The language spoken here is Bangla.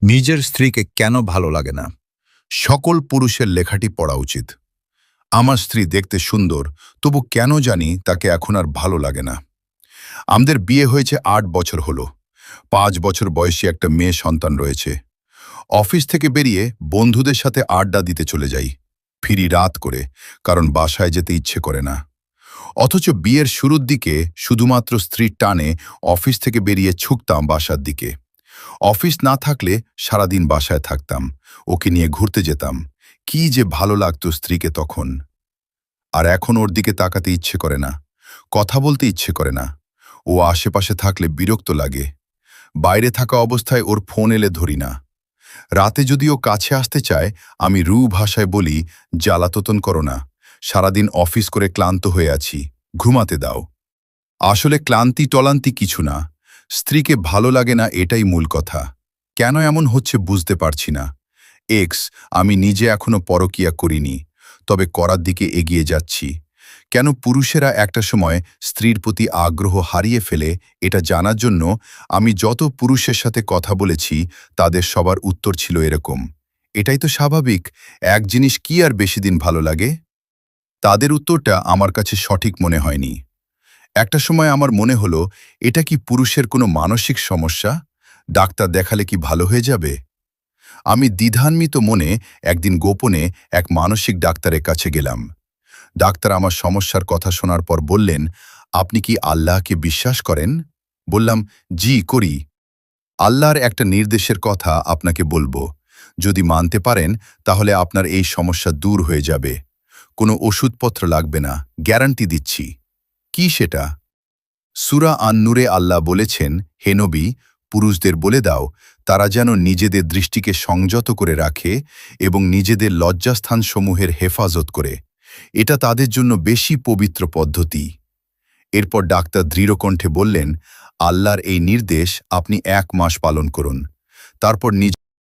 নিজের স্ত্রীকে কেন ভালো লাগে না? সকল পুরুষের লেখাটি পড়া উচিত। আমার স্ত্রী দেখতে সুন্দর, তবু কেন জানি তাকে এখন আর ভালো লাগে না। আমাদের বিয়ে হয়েছে ৮ বছর হলো। ৫ বছর বয়সী একটা মেয়ে সন্তান রয়েছে। অফিস থেকে বেরিয়ে বন্ধুদের সাথে আড্ডা দিতে চলে যাই। ফিরি রাত করে, কারণ বাসায় যেতে ইচ্ছে করে না। অথচ বিয়ের শুরুর দিকে শুধুমাত্র স্ত্রীর টানে অফিস থেকে বেরিয়ে ছুটতাম বাসার দিকে। অফিস না থাকলে সারাদিন বাসায় থাকতাম, ওকে নিয়ে ঘুরতে যেতাম। কি যে ভালো লাগতো স্ত্রীকে তখন। আর এখন ওর দিকে তাকাতে ইচ্ছে করে না, কথা বলতে ইচ্ছে করে না। ও আশেপাশে থাকলে বিরক্ত লাগে। বাইরে থাকা অবস্থায় ওর ফোন এলে ধরি না। রাতে যদি ও কাছে আসতে চায়, আমি রু ভাষায় বলি, জ্বালাতন করো না, সারাদিন অফিস করে ক্লান্ত হয়ে আছি, ঘুমাতে দাও। আসলে ক্লান্তি টলান্তি কিছু না, স্ত্রীকে ভালো লাগে না এটাই মূল কথা। কেন এমন হচ্ছে বুঝতে পারছি না। আমি নিজে এখনো পরকীয়া করিনি, তবে করার দিকে এগিয়ে যাচ্ছি। কেন পুরুষেরা একটা সময় স্ত্রীর প্রতি আগ্রহ হারিয়ে ফেলে, এটা জানার জন্য আমি যত পুরুষের সাথে কথা বলেছি তাদের সবার উত্তর ছিল এরকম: এটাই তো স্বাভাবিক, এক জিনিস কি আর বেশি দিন ভালো লাগে? তাদের উত্তরটা আমার কাছে সঠিক মনে হয়নি। একটা সময় আমার মনে হলো, এটা কি পুরুষের কোনো মানসিক সমস্যা? ডাক্তার দেখালে কি ভালো হয়ে যাবে? আমি দ্বিধান্বিত মনে একদিন গোপনে এক মানসিক ডাক্তারের কাছে গেলাম। ডাক্তার আমার সমস্যার কথা শোনার পর বললেন, আপনি কি আল্লাহকে বিশ্বাস করেন? বললাম, জি করি। আল্লাহর একটা নির্দেশের কথা আপনাকে বলবো, যদি মানতে পারেন তাহলে আপনার এই সমস্যা দূর হয়ে যাবে। কোনো ওষুধপত্র লাগবে না, গ্যারান্টি দিচ্ছি। কি সেটা? সূরা আন-নূরে আল্লাহ বলেছেন, হে নবী, পুরুষদের বলে দাও তারা যেন নিজেদের দৃষ্টিকে সংযত করে রাখে এবং নিজেদের লজ্জাস্থানসমূহের হেফাজত করে। এটা তাদের জন্য বেশি পবিত্র পদ্ধতি। এরপর ডাক্তার দৃঢ়কণ্ঠে বললেন, আল্লাহর এই নির্দেশ আপনি ১ মাস পালন করুন, তারপর